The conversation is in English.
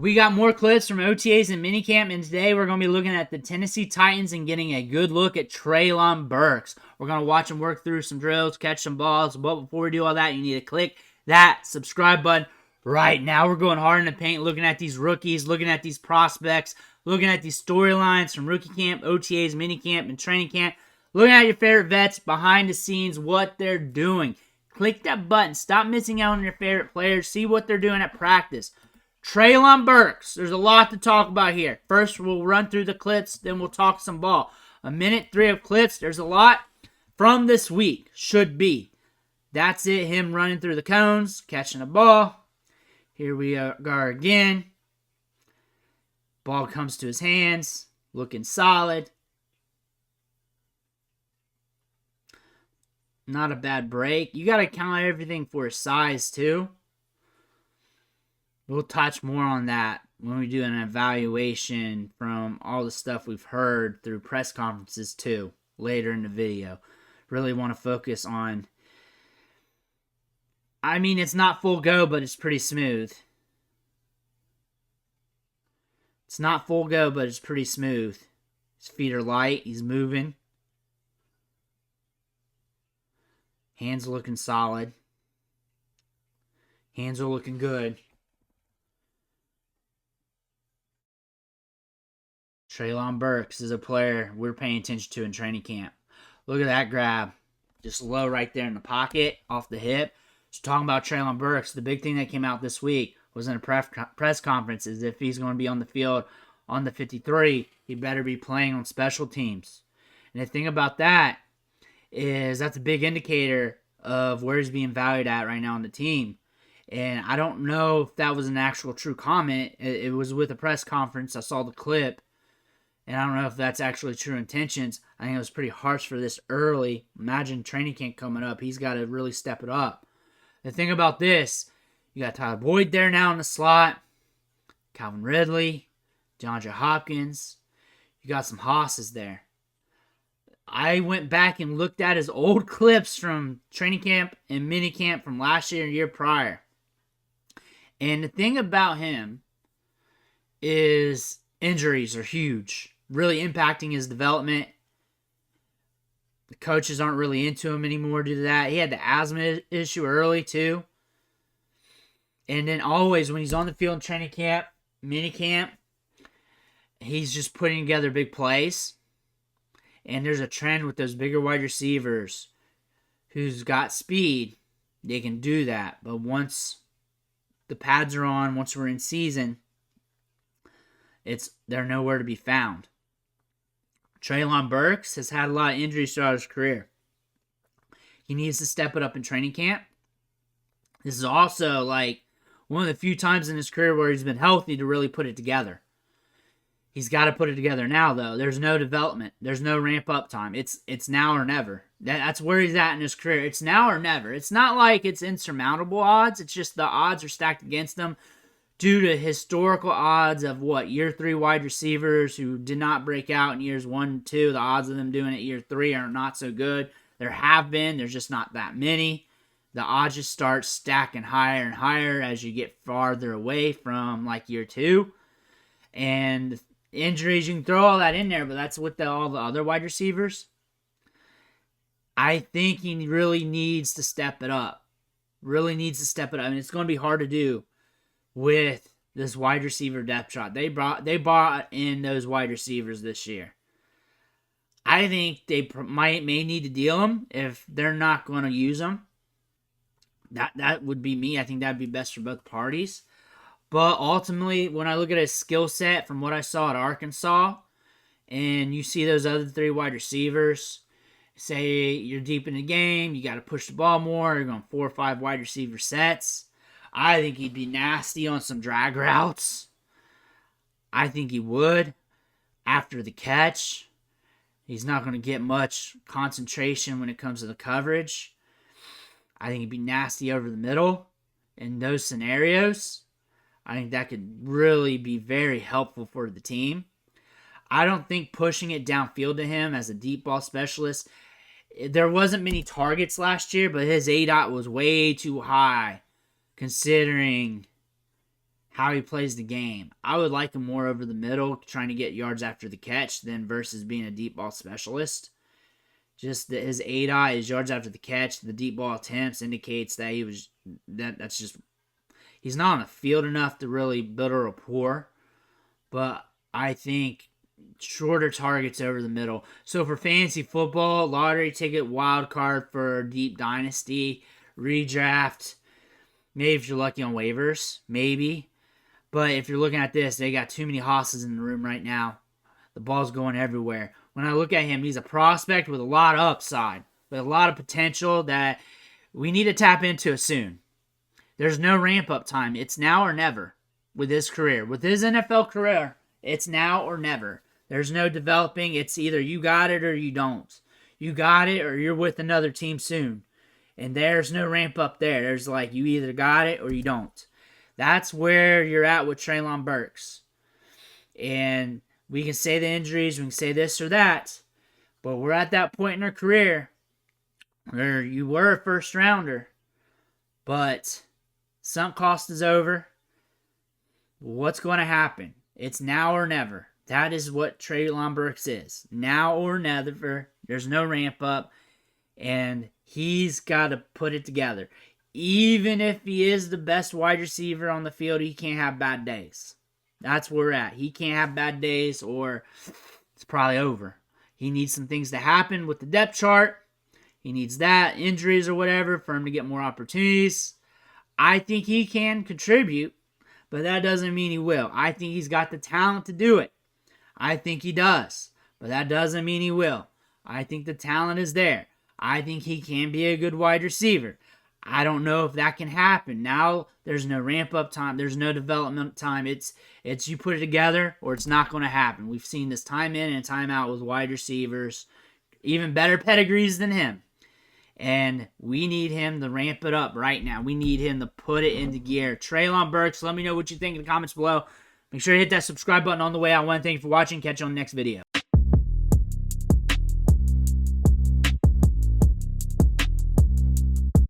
We got more clips from OTAs and minicamp, and today we're going to be looking at the Tennessee Titans and getting a good look at Treylon Burks. We're going to watch him work through some drills, catch some balls, but before we do all that, you need to click that subscribe button right now. We're going hard in the paint, looking at these rookies, looking at these prospects, looking at these storylines from rookie camp, OTAs, minicamp, and training camp, looking at your favorite vets behind the scenes, what they're doing. Click that button. Stop missing out on your favorite players. See what they're doing at practice. Treylon Burks, there's a lot to talk about here. First, we'll run through the clips, then we'll talk some ball. A minute 3 of clips, there's a lot from this week, should be. That's it, him running through the cones, catching a ball. Here we are again. Ball comes to his hands, looking solid. Not a bad break. You got to count everything for his size, too. We'll touch more on that when we do an evaluation from all the stuff we've heard through press conferences too, later in the video. Really want to focus on, I mean, it's not full go, but it's pretty smooth. It's not full go, but it's pretty smooth. His feet are light. He's moving. Hands looking solid. Hands are looking good. Treylon Burks is a player we're paying attention to in training camp. Look at that grab. Just low right there in the pocket, off the hip. Just talking about Treylon Burks, the big thing that came out this week was in a press conference is if he's going to be on the field on the 53, he better be playing on special teams. And the thing about that is that's a big indicator of where he's being valued at right now on the team. And I don't know if that was an actual true comment. It was with a press conference. I saw the clip. And I don't know if that's actually true intentions. I think it was pretty harsh for this early. Imagine training camp coming up. He's got to really step it up. The thing about this, you got Tyler Boyd there now in the slot. Calvin Ridley. DeAndre Hopkins. You got some hosses there. I went back and looked at his old clips from training camp and minicamp from last year and year prior. And the thing about him is injuries are huge, really impacting his development. The coaches aren't really into him anymore due to that. He had the asthma issue early too. And then always when he's on the field in training camp, minicamp, he's just putting together big plays. And there's a trend with those bigger wide receivers who's got speed. They can do that. But once the pads are on, once we're in season, they're nowhere to be found. Treylon Burks has had a lot of injuries throughout his career. He needs to step it up in training camp. This is also like one of the few times in his career where he's been healthy to really put it together. He's got to put it together now, though. There's no development. There's no ramp-up time. It's now or never. That's where he's at in his career. It's now or never. It's not like it's insurmountable odds. It's just the odds are stacked against him due to historical odds of year 3 wide receivers who did not break out in years 1 and 2. The odds of them doing it year 3 are not so good. There have been. There's just not that many. The odds just start stacking higher and higher as you get farther away from year 2. And injuries, you can throw all that in there, but that's with all the other wide receivers. I think he really needs to step it up. Really needs to step it up. And it's going to be hard to do with this wide receiver depth chart. They brought in those wide receivers this year. I think they may need to deal them if they're not going to use them. That would be me. I think that would be best for both parties. But ultimately, when I look at his skill set from what I saw at Arkansas, and you see those other 3 wide receivers, say you're deep in the game, you got to push the ball more, you're going 4 or 5 wide receiver sets. I think he'd be nasty on some drag routes. I think he would after the catch. He's not going to get much concentration when it comes to the coverage. I think he'd be nasty over the middle in those scenarios. I think that could really be very helpful for the team. I don't think pushing it downfield to him as a deep ball specialist, there wasn't many targets last year, but his ADOT was way too high considering how he plays the game. I would like him more over the middle, trying to get yards after the catch than versus being a deep ball specialist. Just that his ADOT, his yards after the catch, the deep ball attempts indicates that that's just, he's not on the field enough to really build a rapport. But I think shorter targets over the middle. So for fantasy football, lottery ticket, wild card for deep dynasty, redraft, maybe if you're lucky on waivers, maybe. But if you're looking at this, they got too many hosses in the room right now. The ball's going everywhere. When I look at him, he's a prospect with a lot of upside, with a lot of potential that we need to tap into soon. There's no ramp-up time. It's now or never with his career. With his NFL career, it's now or never. There's no developing. It's either you got it or you don't. You got it or you're with another team soon. And there's no ramp-up there. There's like you either got it or you don't. That's where you're at with Treylon Burks. And we can say the injuries, we can say this or that, but we're at that point in our career where you were a first rounder, but sunk cost is over. What's going to happen? It's now or never. That is what Treylon Burks is. Now or never. There's no ramp up, and he's got to put it together. Even if he is the best wide receiver on the field, he can't have bad days. That's where we're at. He can't have bad days or it's probably over. He needs some things to happen with the depth chart. He needs that, injuries or whatever, for him to get more opportunities. I think he can contribute, but that doesn't mean he will. I think he's got the talent to do it. I think he does, but that doesn't mean he will. I think the talent is there. I think he can be a good wide receiver. I don't know if that can happen. Now there's no ramp-up time. There's no development time. It's you put it together or it's not going to happen. We've seen this time in and time out with wide receivers, even better pedigrees than him. And we need him to ramp it up right now. We need him to put it into gear. Treylon Burks, let me know what you think in the comments below. Make sure to hit that subscribe button on the way out. I want to thank you for watching. Catch you on the next video.